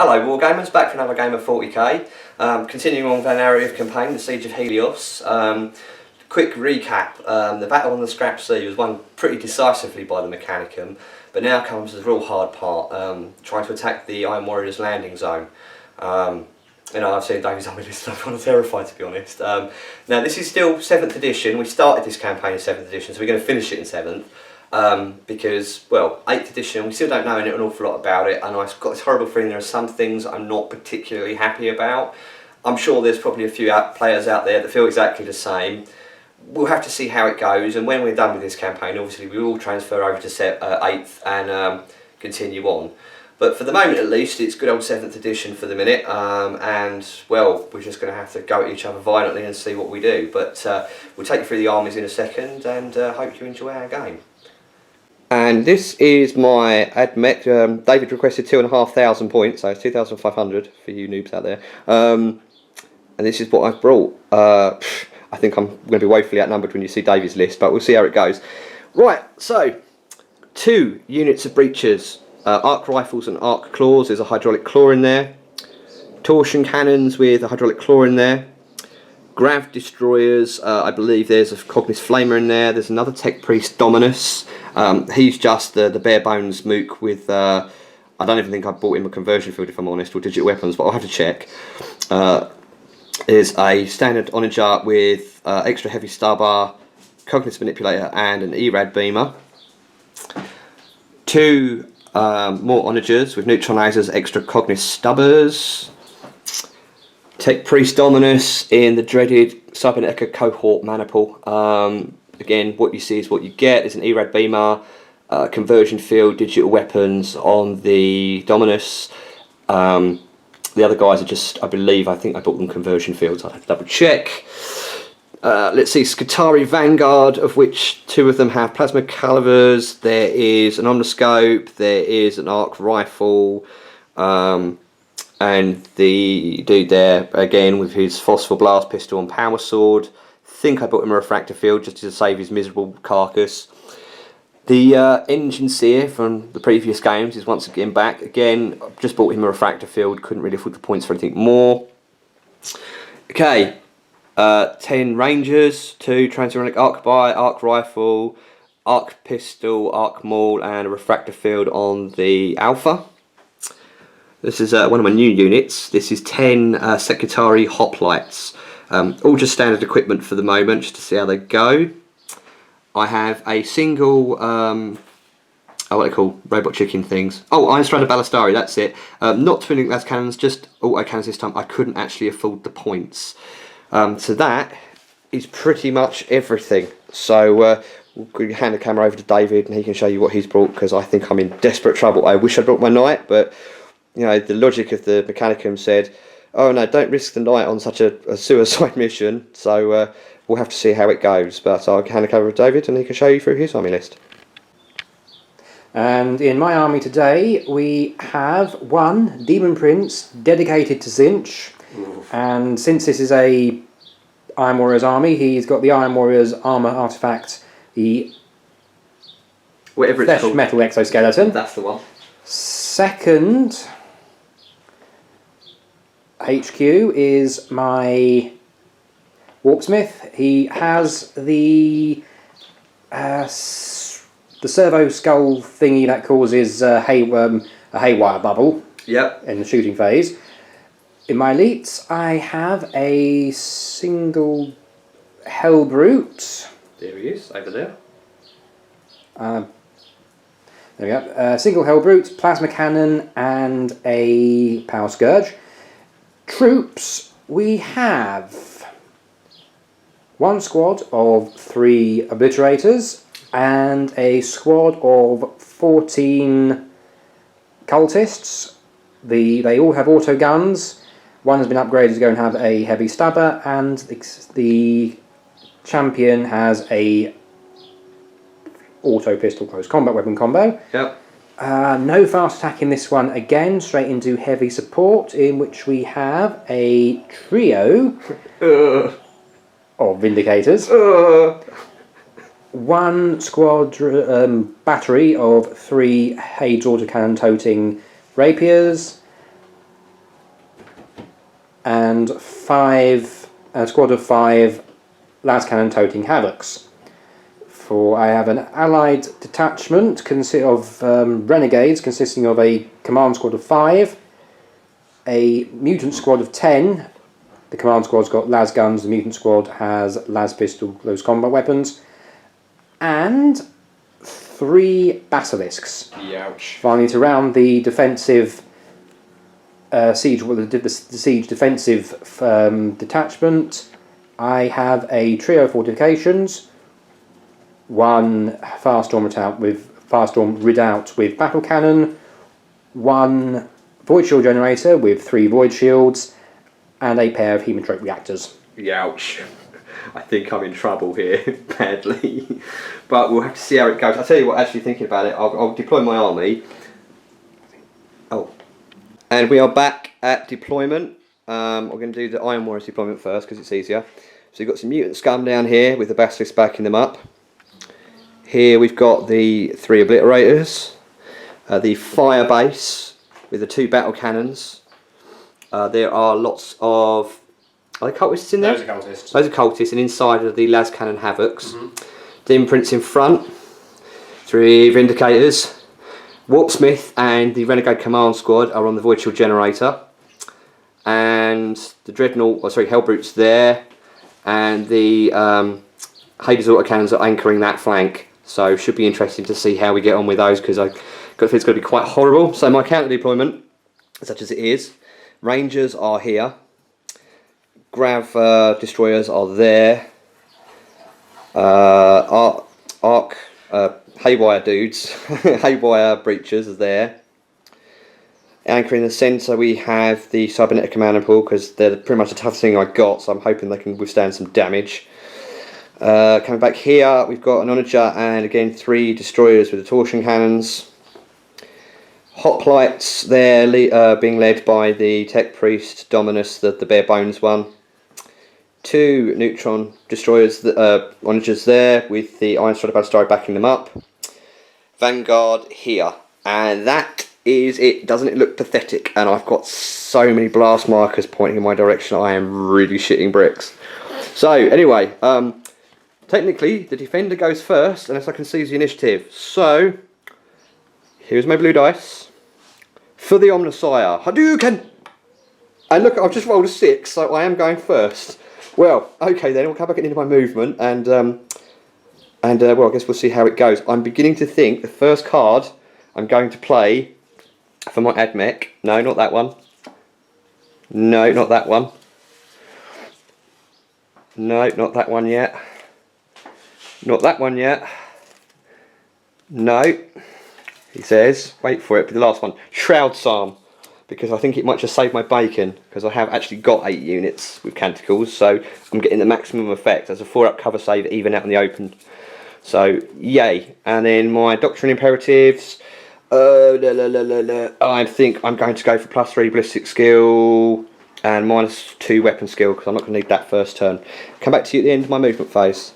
Hello Wargamers, back for another game of 40k. Continuing on with our narrative campaign, the Siege of Helios. Quick recap, the battle on the Scrap Sea was won pretty decisively by the Mechanicum, but now comes the real hard part, trying to attack the Iron Warriors landing zone. I've seen David's army list and I'm kind of terrified, to be honest. Now this is still 7th edition, we started this campaign in 7th edition, so we're going to finish it in 7th. Because, well, 8th edition, we still don't know an awful lot about it, and I've got this horrible feeling there are some things I'm not particularly happy about. I'm sure there's probably a few players out there that feel exactly the same. We'll have to see how it goes, and when we're done with this campaign, obviously we will transfer over to 8th and continue on. But for the moment at least, it's good old 7th edition for the minute, and well, we're just going to have to go at each other violently and see what we do. But we'll take you through the armies in a second, and hope you enjoy our game. And this is my Admech. David requested 2,500 points, so it's 2,500 for you noobs out there. And this is what I've brought. I think I'm going to be woefully outnumbered when you see David's list, but we'll see how it goes. Right, so 2 units of breachers, arc rifles and arc claws. There's a hydraulic claw in there. Torsion cannons with a hydraulic claw in there. Grav destroyers, I believe there's a Cognis Flamer in there. There's another Tech Priest Dominus. He's just the bare bones mook with, I don't even think I bought him a conversion field if I'm honest, or digital weapons, but I'll have to check. Is a standard onager with extra heavy starbar, Cognis Manipulator and an ERAD beamer. 2 more onagers with neutronizers, extra Cognis stubbers. Tech Priest Dominus in the dreaded Cybernetica cohort maniple. Again, what you see is what you get. There's an ERAD beamer, conversion field, digital weapons on the Dominus. The other guys are just, I think I bought them conversion fields. I'll have to double check. Let's see, Skitarii Vanguard, of which 2 of them have plasma calivers. There is an omniscope. There is an arc rifle. And the dude there, again, with his phosphor blast pistol and power sword. Think I bought him a refractor field just to save his miserable carcass. The engine seer from the previous games is once again back. Again, I've just bought him a refractor field, couldn't really afford the points for anything more. Okay, 10 rangers, 2 transuranic arc by, arc rifle, arc pistol, arc maul, and a refractor field on the alpha. This is one of my new units. This is 10 Skitarii hoplites. All just standard equipment for the moment, just to see how they go. I have a single, what they call robot chicken things. Oh, Iron Strider Ballistari, that's it. Not twin glass cannons, just auto cannons this time. I couldn't actually afford the points. So that is pretty much everything. So we'll hand the camera over to David and he can show you what he's brought, because I think I'm in desperate trouble. I wish I'd brought my knight, but you know, the logic of the Mechanicum said, oh no, don't risk the knight on such a suicide mission, so we'll have to see how it goes. But I'll hand it over to David and he can show you through his army list. And in my army today we have 1 Demon Prince dedicated to Zinch. And since this is a Iron Warriors army, he's got the Iron Warriors armour artifact, the whatever it's called, metal exoskeleton. That's the one. Second HQ is my Warpsmith. He has the servo skull thingy that causes a haywire bubble. Yep. In the shooting phase. In my elites, I have a single Hellbrute. There he is, over there. There we go. Single Hellbrute, plasma cannon, and a power scourge. Troops, we have 1 squad of 3 obliterators and a squad of 14 cultists. They all have auto guns. 1 has been upgraded to go and have a heavy stabber, and the champion has a auto pistol close combat weapon combo. Yep. No fast attack in this one again, straight into heavy support, in which we have a trio of Vindicators. one squad battery of 3 Hades autocannon toting rapiers, and a squad of 5 las cannon toting havocs. I have an allied detachment of renegades consisting of a command squad of 5, a mutant squad of 10. The command squad's got las guns, the mutant squad has las pistol, close combat weapons, and 3 basilisks. Youch. Finally, to round the defensive the siege defensive detachment, I have a trio of fortifications, 1 firestorm redoubt with battle cannon, 1 void shield generator with 3 void shields, and a pair of hemotrope reactors. Youch. I think I'm in trouble here, badly. But we'll have to see how it goes. I'll tell you what, actually thinking about it, I'll deploy my army. Oh. And we are back at deployment. We're going to do the Iron Warriors deployment first because it's easier. So you've got some mutant scum down here with the basilisks backing them up. Here we've got the 3 obliterators, the fire base with the 2 battle cannons. There are lots of... Are there cultists in there? Those are cultists. Those are cultists, and inside are the las cannon havocs. The imprints in front, 3 vindicators. Warpsmith and the renegade command squad are on the void shield generator, and the Hellbrutes there, and the Hades autocannons are anchoring that flank. So should be interesting to see how we get on with those, because I got a feeling it's going to be quite horrible. So my counter deployment, such as it is, Rangers are here, Grav destroyers are there, Arc Haywire dudes, Haywire breachers are there. Anchor in the centre we have the cybernetic command pool, because they're pretty much the toughest thing I got, so I'm hoping they can withstand some damage. Coming back here we've got an Onager and again 3 destroyers with the torsion cannons. Hoplites there being led by the Tech Priest Dominus, the bare bones one. 2 neutron destroyers, Onagers there with the Iron Strider Ballistari backing them up. Vanguard here, and that is it. Doesn't it look pathetic? And I've got so many blast markers pointing in my direction, I am really shitting bricks. So anyway, technically the defender goes first unless I can seize the initiative. So here's my blue dice for the Omnissiah. Hadouken! And look, I've just rolled a 6, so I am going first. Well, okay then, we'll come back into my movement, and well, I guess we'll see how it goes. I'm beginning to think the first card I'm going to play for my Admech. No, not that one. No, not that one. No, not that one yet. Not that one yet. No, he says, wait for it, but the last one. Shroud Psalm. Because I think it might just save my bacon, because I have actually got 8 units with canticles, so I'm getting the maximum effect as a 4-up cover save even out in the open. So yay. And then my Doctrine Imperatives, I think I'm going to go for +3 ballistic skill and -2 weapon skill, because I'm not going to need that first turn. Come back to you at the end of my movement phase.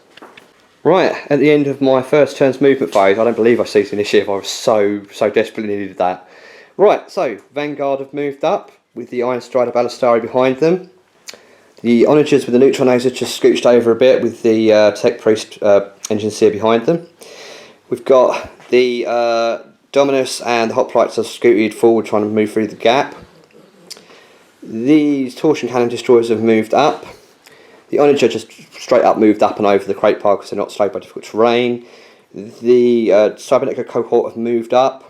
Right, at the end of my first turn's movement phase, I don't believe I seized the initiative. I was so desperately needed that. Right, so Vanguard have moved up with the Iron Strider Ballistari behind them. The Onagers with the Neutron Laser just scooched over a bit with the Tech Priest Engine Seer behind them. We've got the Dominus and the Hoplites are scooted forward trying to move through the gap. These Torsion Cannon Destroyers have moved up. The Onager just straight up moved up and over the crate pile because they're not slowed by difficult terrain. The Cybernetic cohort have moved up.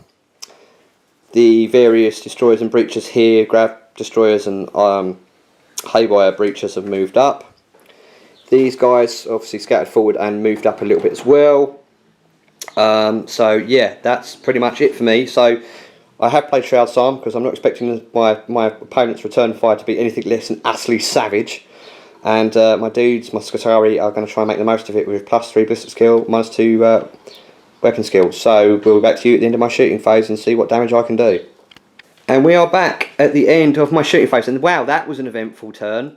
The various destroyers and breachers here, Grav destroyers and Haywire breachers have moved up. These guys obviously scattered forward and moved up a little bit as well. So yeah, that's pretty much it for me. So I have played Shroud Psalm because I'm not expecting my opponent's return fire to be anything less than utterly savage. And my dudes, my Scutari, are going to try and make the most of it with +3 ballistic skill, -2 weapon skill. So we'll be back to you at the end of my shooting phase and see what damage I can do. And we are back at the end of my shooting phase, and wow, that was an eventful turn.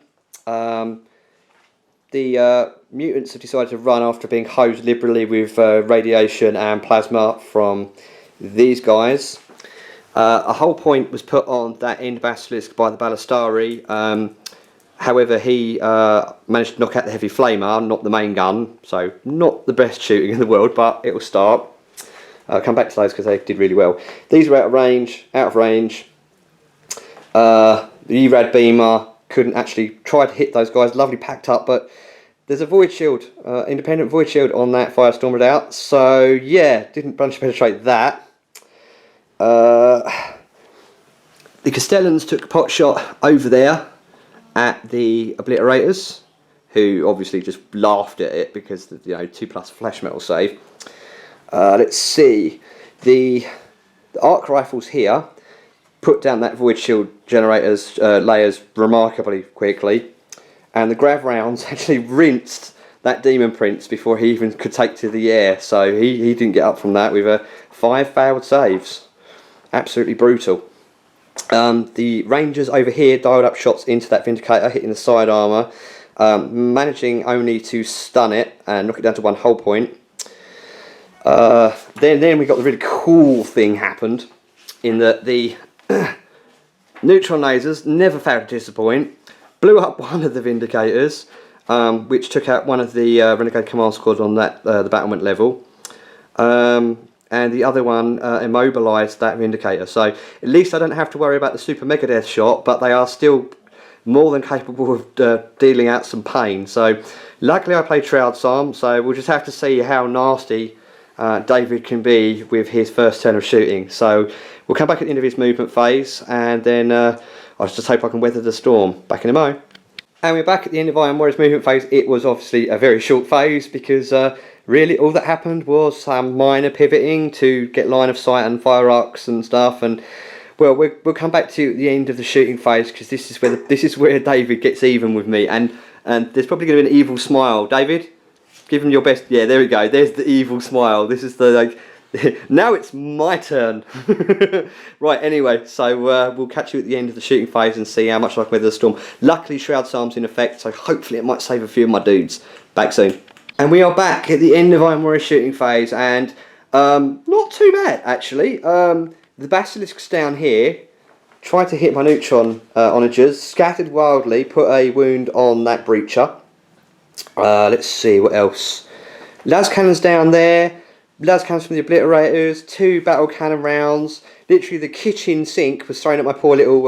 The mutants have decided to run after being hosed liberally with radiation and plasma from these guys. A whole point was put on that end basilisk by the Ballistari. However, he managed to knock out the heavy flamer, not the main gun, so not the best shooting in the world, but it will start. I'll come back to those because they did really well. These were out of range. The ERAD beamer couldn't actually try to hit those guys, lovely packed up, but there's a void shield, independent void shield on that Firestorm redoubt, so yeah, didn't bunch penetrate that. The Castellans took a pot shot over there at the Obliterators, who obviously just laughed at it because the 2+ flash metal save. Let's see, the arc rifles here put down that void shield generators layers remarkably quickly, and the grav rounds actually rinsed that Demon Prince before he even could take to the air, so he didn't get up from that with 5 failed saves. Absolutely brutal. The Rangers over here dialed up shots into that Vindicator, hitting the side armour, managing only to stun it and knock it down to 1 hull point. Then we got the really cool thing happened, in that the neutron lasers never failed to disappoint, blew up one of the Vindicators, which took out one of the Renegade Command Squad on that the battlement level. And the other one immobilised that Vindicator. So at least I don't have to worry about the Super Mega Death shot, but they are still more than capable of dealing out some pain. So luckily I played Shroud Psalm, so we'll just have to see how nasty David can be with his first turn of shooting. So we'll come back at the end of his movement phase, and then I just hope I can weather the storm. Back in a mo. And we're back at the end of Iron Warrior's movement phase. It was obviously a very short phase because really all that happened was some minor pivoting to get line of sight and fire arcs and stuff. And well, we'll come back to the end of the shooting phase because this is where David gets even with me. And there's probably going to be an evil smile. David, give him your best. Yeah, there we go. There's the evil smile. This is the now it's my turn. Right, anyway, so we'll catch you at the end of the shooting phase and see how much I can weather the storm. Luckily Shroud Psalm's in effect, so hopefully it might save a few of my dudes. Back soon. And we are back at the end of Iron Warrior shooting phase, and not too bad actually. The Basilisks down here tried to hit my neutron onagers, scattered wildly, put a wound on that breacher. Let's see what else. Las cannons down there. Las cannons from the Obliterators, 2 battle cannon rounds. Literally the kitchen sink was thrown at my poor little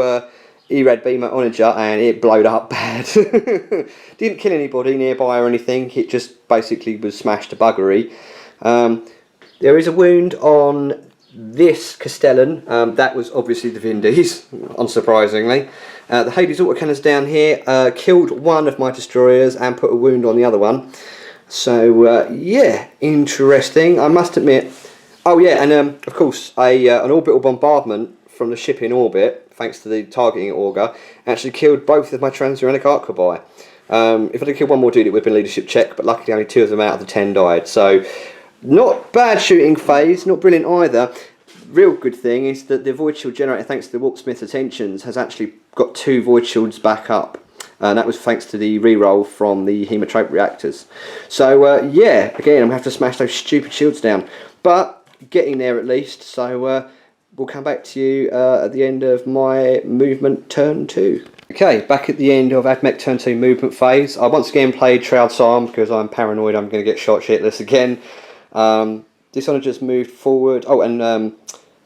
ERAD beamer onager, and it blowed up bad. Didn't kill anybody nearby or anything, it just basically was smashed to buggery. There is a wound on this Castellan, that was obviously the Vindies, unsurprisingly. The Hades autocannons down here killed one of my destroyers and put a wound on the other one. So yeah, interesting, I must admit. Oh yeah, and of course an orbital bombardment from the ship in orbit, thanks to the targeting auger, actually killed both of my transuranic arquebuy. If I'd have killed one more dude, it would have been a leadership check, but luckily only 2 of them out of the 10 died. So not bad shooting phase, not brilliant either. Real good thing is that the void shield generator, thanks to the Warpsmith attentions, has actually got 2 void shields back up. And that was thanks to the reroll from the hemotrope reactors. So yeah, again, I'm going to have to smash those stupid shields down. But getting there at least, so we'll come back to you at the end of my movement turn 2. Okay, back at the end of Admech turn 2 movement phase. I once again played Shroud Psalm because I'm paranoid I'm going to get shot shitless again. This one just moved forward. Oh, and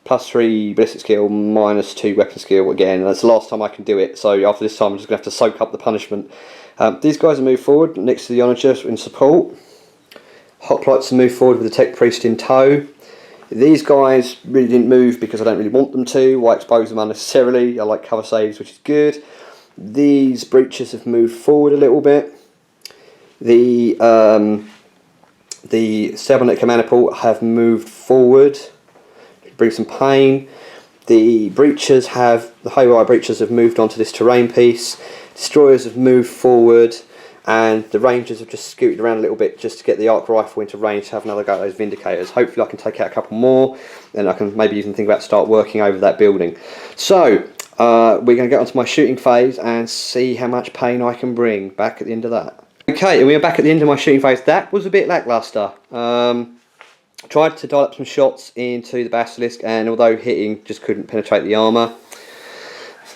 +3 ballistic skill, -2 weapon skill again. That's the last time I can do it, so after this time I'm just going to have to soak up the punishment. These guys have moved forward next to the Onager in support. Hoplites have moved forward with the Tech Priest in tow. These guys really didn't move because I don't really want them to. Why expose them unnecessarily? I like cover saves, which is good. These breaches have moved forward a little bit. The Cybernetic Manipul have moved forward. Bring some pain. The breachers have, the high wire breachers have moved onto this terrain piece. Destroyers have moved forward, and the Rangers have just scooted around a little bit just to get the arc rifle into range to have another go at those Vindicators. Hopefully I can take out a couple more, and I can maybe even think about start working over that building. So we're going to get onto my shooting phase and see how much pain I can bring back at the end of that. Okay, and we are back at the end of my shooting phase. That was a bit lackluster. Tried to dial up some shots into the Basilisk, and although hitting, just couldn't penetrate the armour.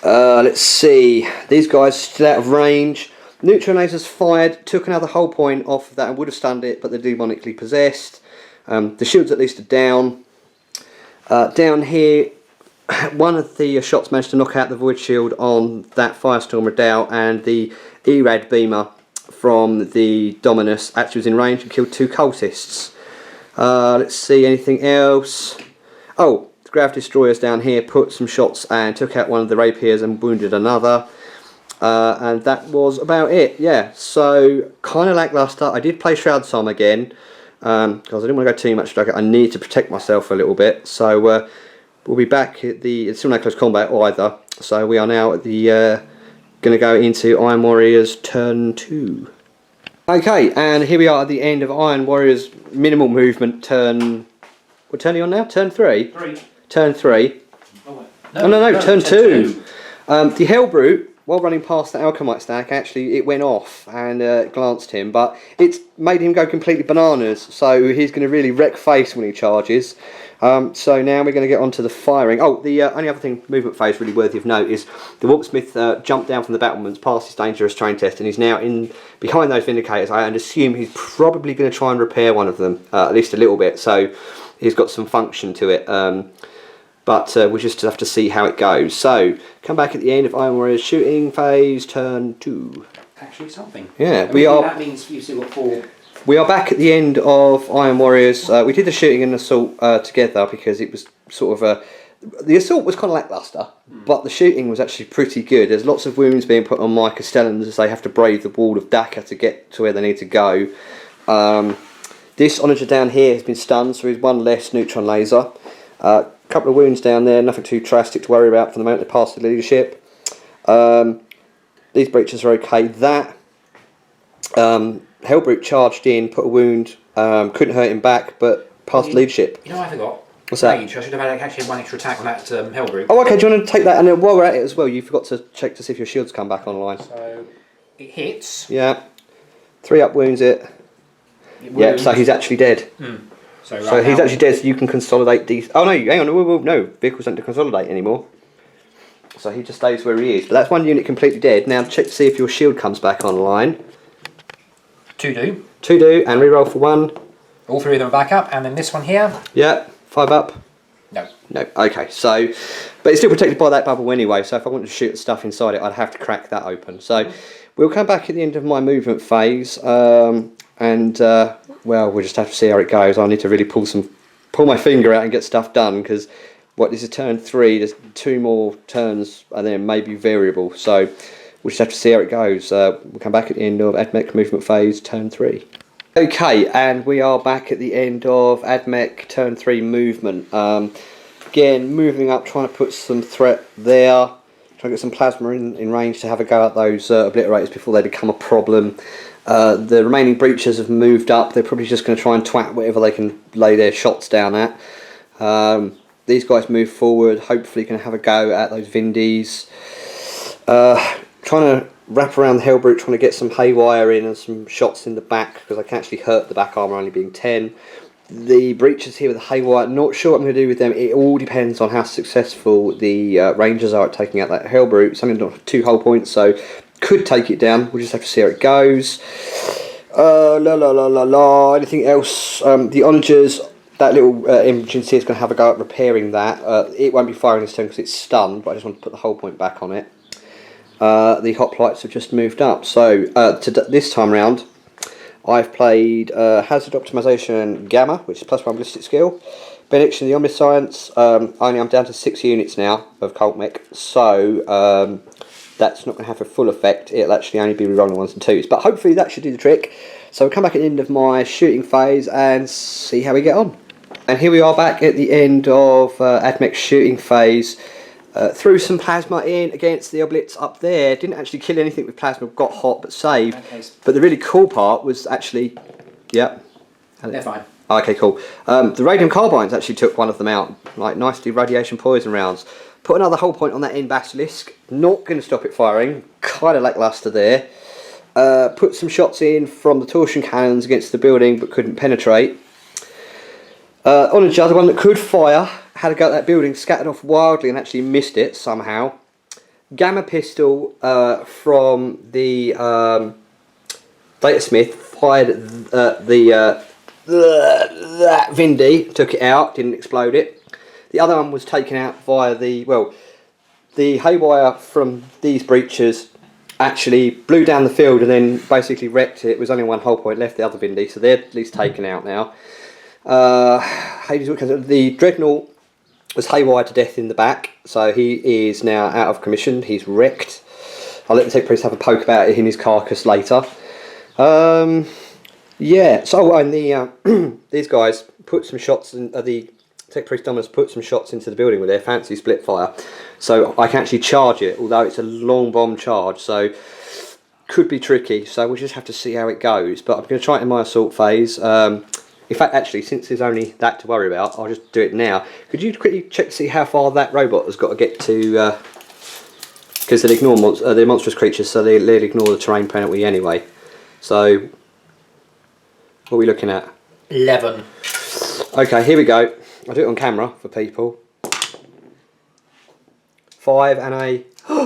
Let's see. These guys still out of range. Neutron lasers fired, took another hull point off of that and would have stunned it, but they're demonically possessed. The shields at least are down. Down here, one of the shots managed to knock out the void shield on that Firestorm Redoubt, and the ERAD beamer from the Dominus actually was in range and killed 2 cultists. Let's see, anything else? Oh, the Grav Destroyers down here put some shots and took out one of the rapiers and wounded another. And that was about it, yeah. So, kind of lackluster. I did play Shroud Psalm again, because I didn't want to go too much. I need to protect myself a little bit. So, we'll be back at the... It's still no close combat either. So, we are now at the... going to go into Iron Warriors turn 2. Okay, and here we are at the end of Iron Warriors minimal movement turn... What turn are you on now? Turn 3? 3. Turn 3. Oh, No, turn 2. The Hellbrute, while running past the Alchemite stack, actually it went off and glanced him, but it's made him go completely bananas, so he's going to really wreck face when he charges. So now we're going to get on to the firing. Oh, the only other thing, movement phase really worthy of note, is the Warpsmith jumped down from the battlements, passed his dangerous train test, and he's now in behind those Vindicators. I assume he's probably going to try and repair one of them, at least a little bit, so he's got some function to it. But we'll just have to see how it goes. So, come back at the end of Iron Warriors shooting phase, turn 2. Actually something. Yeah, we are... That means you've still got 4... We are back at the end of Iron Warriors. We did the shooting and assault together because it was sort of a... The assault was kind of lackluster, but the shooting was actually pretty good. There's lots of wounds being put on my Castellans as they have to brave the wall of Daka to get to where they need to go. This Onager down here has been stunned, so he's one less neutron laser. Couple of wounds down there, nothing too drastic to worry about for the moment. They passed the leadership. These breaches are okay. That Hellbrute charged in, put a wound, couldn't hurt him back, but passed leadership. You know, I forgot. What's that? Rage. I should have had actually one extra attack on that Hellbrute. Oh, okay. Do you want to take that? And then while we're at it as well, you forgot to check to see if your shields come back online. So it hits. Yeah. 3 up wounds it. Yeah. So he's actually dead. So he's actually dead, so you can consolidate these... Oh no, hang on, no, vehicles don't consolidate anymore. So he just stays where he is. But that's one unit completely dead. Now check to see if your shield comes back online. 2 do. 2 do, and reroll for 1. All 3 of them are back up, and then this one here. Yeah, 5 up. No. No, okay, so... But it's still protected by that bubble anyway, so if I wanted to shoot stuff inside it, I'd have to crack that open. So we'll come back at the end of my movement phase, well, we'll just have to see how it goes. I need to really pull my finger out and get stuff done, because this is turn 3, there's 2 more turns and then maybe variable, so we'll just have to see how it goes. We'll come back at the end of Admech movement phase, turn 3. Okay, and we are back at the end of Admech turn 3 movement. Again, moving up, trying to put some threat there, trying to get some plasma in range to have a go at those obliterators before they become a problem. The remaining breachers have moved up. They're probably just going to try and twat whatever they can lay their shots down at. These guys move forward, hopefully can have a go at those Vindies. Trying to wrap around the Hellbrute, trying to get some haywire in and some shots in the back, because I can actually hurt the back armour only being 10. The breachers here with the haywire, not sure what I'm going to do with them. It all depends on how successful the Rangers are at taking out that Hellbrute. It's only got 2 hull points, so could take it down. We'll just have to see how it goes. Anything else? The Onagers, that little emergency is going to have a go at repairing that. It won't be firing this turn because it's stunned, but I just want to put the hull point back on it. The hoplites have just moved up. So this time round, I've played Hazard Optimization Gamma, which is +1 ballistic skill. Benediction of the Omniscience. I'm down to 6 units now of Cult Mech, so that's not going to have a full effect. It'll actually only be rerolling 1s and 2s, but hopefully that should do the trick. So we'll come back at the end of my shooting phase and see how we get on. And here we are back at the end of Admech's shooting phase. Threw some plasma in against the oblits up there. Didn't actually kill anything with plasma, got hot but saved. Okay. But the really cool part was actually... Yeah. They're fine. Okay, cool. The radium carbines actually took one of them out. Like, nicely radiation poison rounds. Put another hull point on that end basilisk. Not going to stop it firing. Kind of lackluster there. Put some shots in from the torsion cannons against the building but couldn't penetrate. Onager, the one that could fire, had a go at that building, scattered off wildly and actually missed it somehow. Gamma pistol from the Data Smith fired at that Vindy, took it out, didn't explode it. The other one was taken out via the haywire from these breaches actually blew down the field and then basically wrecked it. It was only one whole point left, the other Vindy, so they're at least taken out now. The Dreadnought was haywired to death in the back, so he is now out of commission. He's wrecked. I'll let the Tech Priest have a poke about it in his carcass later. Yeah, so and the these guys put some shots in, the Tech Priest Dominus put some shots into the building with their fancy split fire, so I can actually charge it, although it's a long bomb charge, so could be tricky. So we'll just have to see how it goes. But I'm going to try it in my assault phase. In fact, actually, since there's only that to worry about, I'll just do it now. Could you quickly check to see how far that robot has got to get to? Because they'll ignore they're monstrous creatures, so they'll ignore the terrain penalty anyway. So, what are we looking at? 11. Okay, here we go. I'll do it on camera for people. 5 and a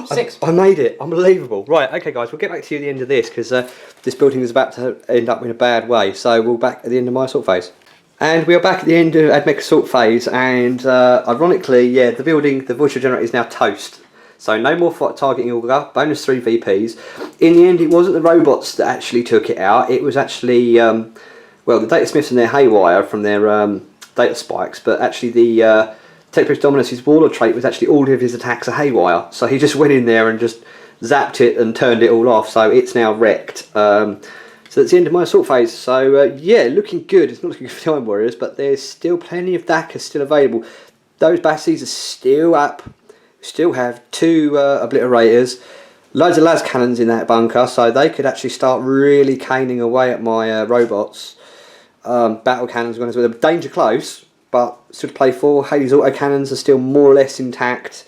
6. I made it. Unbelievable. Right, okay guys, we'll get back to you at the end of this because this building is about to end up in a bad way. So we're back at the end of my assault phase. And we are back at the end of Admech assault phase, and ironically, yeah, the building, the voice generator is now toast. So no more targeting auger, bonus 3 VPs. In the end, it wasn't the robots that actually took it out. It was actually, well, the Data Smiths and their haywire from their data spikes, but actually the Tech Priest Dominus' Waller trait was actually all of his attacks are haywire. So he just went in there and just zapped it and turned it all off. So it's now wrecked. So that's the end of my assault phase. So yeah, looking good. It's not looking good for Time Warriors, but there's still plenty of DACA still available. Those Bassies are still up. Still have 2 obliterators. Loads of las cannons in that bunker, so they could actually start really caning away at my robots. Battle cannons going as well. They're danger close, but still to play for. Hades autocannons are still more or less intact.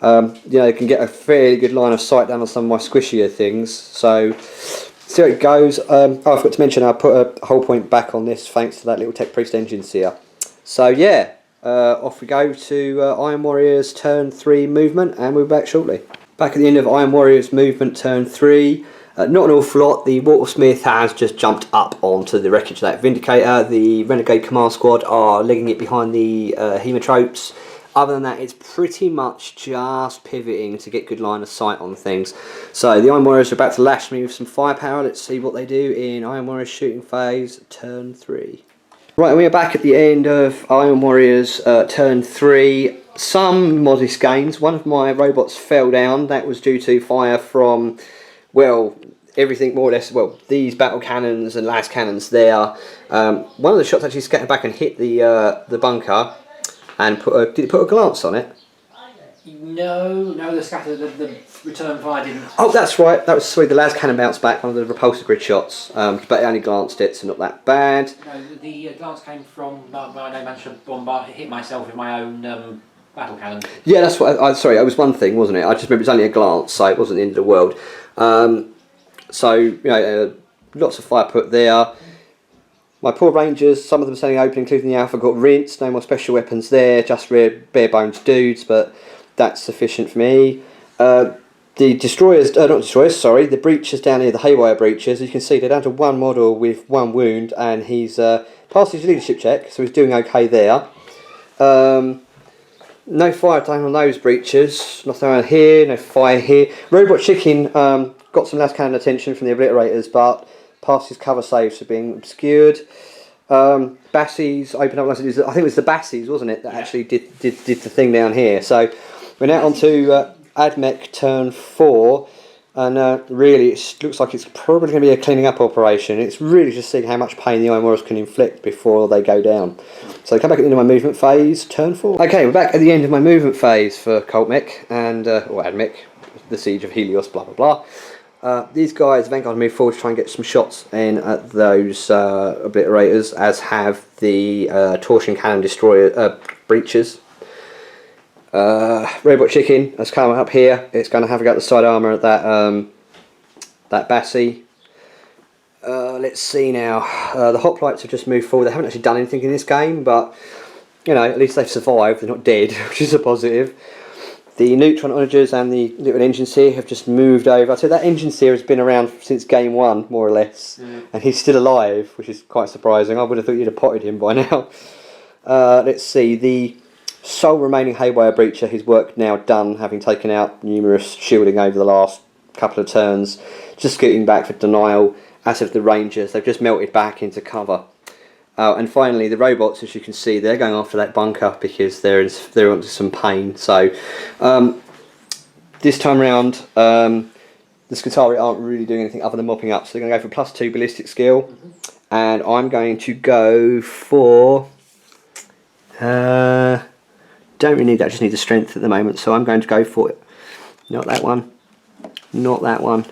You know, they can get a fairly good line of sight down on some of my squishier things. So, see how it goes. Oh, I forgot to mention I put a whole point back on this thanks to that little Tech Priest engine seer. So yeah, off we go to Iron Warriors turn 3 movement, and we'll be back shortly. Back at the end of Iron Warriors movement turn 3. Not an awful lot. The Watersmith has just jumped up onto the wreckage of that Vindicator. The Renegade Command Squad are legging it behind the Hemotropes. Other than that, it's pretty much just pivoting to get good line of sight on things. So the Iron Warriors are about to lash me with some firepower. Let's see what they do in Iron Warriors shooting phase turn 3. Right, we are back at the end of Iron Warriors turn 3. Some modest gains. One of my robots fell down. That was due to fire from, well, everything more or less. Well, these battle cannons and las cannons there. One of the shots actually scattered back and hit the bunker, and did it put a glance on it? No, the return fire didn't. Oh, that's right. That was sweet. The las cannon bounced back, one of the repulsor grid shots, but it only glanced it, so not that bad. No, the glance came from when I managed to bombard, hit myself with my own battle cannon. Yeah, that's what. Sorry, it was one thing, wasn't it? I just remember it was only a glance, so it wasn't the end of the world. So you know, lots of fire put there. My poor Rangers, some of them standing open, including the Alpha, got rinsed. No more special weapons there, just bare bones dudes, but that's sufficient for me. The destroyers, not destroyers, sorry, the breaches down here, the haywire breaches, as you can see, they're down to 1 model with 1 wound, and he's passed his leadership check, so he's doing okay there. No fire down on those breaches, nothing around here, no fire here. Robot Chicken got some las cannon attention from the obliterators, but passed his cover saves for being obscured. Bassies opened up, I think it was the Bassies, wasn't it, that actually did the thing down here. So we're now on to Admech turn 4, and really it looks like it's probably going to be a cleaning up operation. It's really just seeing how much pain the Iron Warriors can inflict before they go down. So come back at the end of my movement phase, turn 4. Okay, we're back at the end of my movement phase for Coltmech and or Admech, the Siege of Helios, blah blah blah. These guys, Vanguard, move forward to try and get some shots in at those obliterators, as have the torsion cannon destroyer breaches. Robot Chicken has come up here. It's going to have a go at the side armour at that Bassie. Let's see now. The hoplites have just moved forward. They haven't actually done anything in this game, but you know, at least they've survived. They're not dead, which is a positive. The neutron onagers and the little engine seer have just moved over. So that engine seer has been around since game 1, more or less, and he's still alive, which is quite surprising. I would have thought you'd have potted him by now. Let's see, the sole remaining haywire breacher, his work now done, having taken out numerous shielding over the last couple of turns, just getting back for denial. As of the rangers, they've just melted back into cover. And finally, the robots, as you can see, they're going after that bunker because they're under some pain. So this time around, the Skitarii aren't really doing anything other than mopping up. So they're going to go for +2 ballistic skill, and I'm going to go for. Don't really need that. I just need the strength at the moment. So I'm going to go for it. Not that one. Not that one.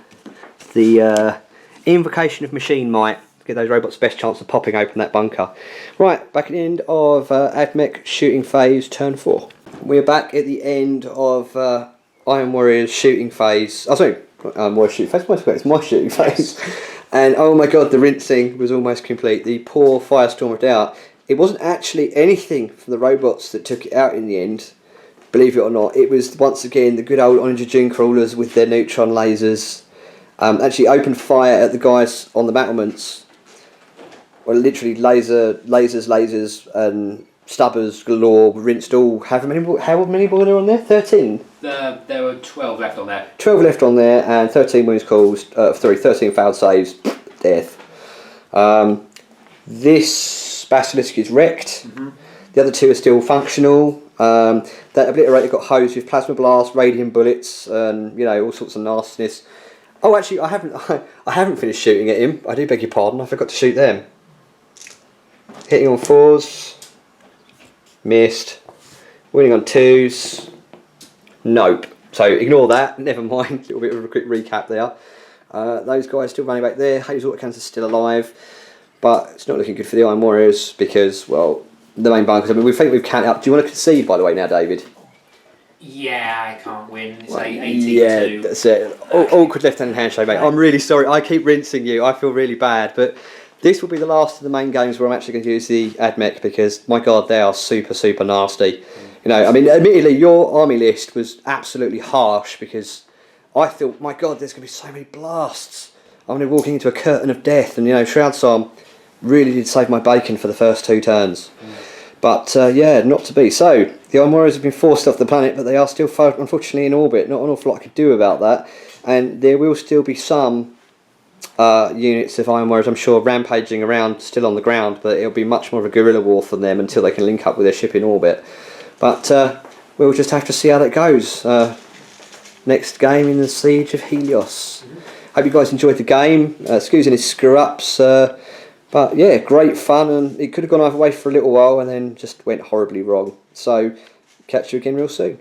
The Invocation of Machine Might. Give those robots the best chance of popping open that bunker. Right, back at the end of Admech shooting phase, turn 4. We're back at the end of Iron Warrior's shooting phase. Oh, sorry, Iron Warrior's shooting phase. It's my shooting phase. And oh my god, the rinsing was almost complete. The poor Firestorm of Doubt. It wasn't actually anything from the robots that took it out in the end. Believe it or not, it was once again the good old Onager Dune crawlers with their neutron lasers. Actually opened fire at the guys on the battlements. Well, literally lasers, and stubbers galore, rinsed all. How many balls are on there? 13? There were 12 left on there. 12 left on there, and 13 wounds caused. 13 failed saves. Death. This Basilisk is wrecked. The other 2 are still functional. That Obliterator got hosed with Plasma Blast, Radiant Bullets, and all sorts of nastiness. Oh, actually, I haven't finished shooting at him. I do beg your pardon. I forgot to shoot them. Hitting on 4s, missed. Winning on 2s, nope. So ignore that, never mind. A little bit of a quick recap there. Those guys still running back there. Hades Autocans are still alive, but it's not looking good for the Iron Warriors because, well, the main bunkers. I mean, we think we've counted up. Do you want to concede, by the way, now, David? Yeah, I can't win. It's Well, 18-2. yeah, that's it. Awkward left-handed handshake, mate. I'm really sorry. I keep rinsing you. I feel really bad, but this will be the last of the main games where I'm actually going to use the Admech because, my god, they are super, super nasty. I mean, admittedly, your army list was absolutely harsh because I thought, my god, there's going to be so many blasts. I'm going to be walking into a curtain of death, and, Shroud Psalm really did save my bacon for the first 2 turns. But, yeah, not to be. So, the Iron Warriors have been forced off the planet, but they are still, unfortunately, in orbit. Not an awful lot I could do about that. And there will still be some units of Iron Warriors, I'm sure, rampaging around still on the ground, but it'll be much more of a guerrilla war for them until they can link up with their ship in orbit. But we'll just have to see how that goes. Next game in the Siege of Helios. Hope you guys enjoyed the game. Excuse any screw-ups, but yeah, great fun, and it could have gone either way for a little while and then just went horribly wrong. So, catch you again real soon.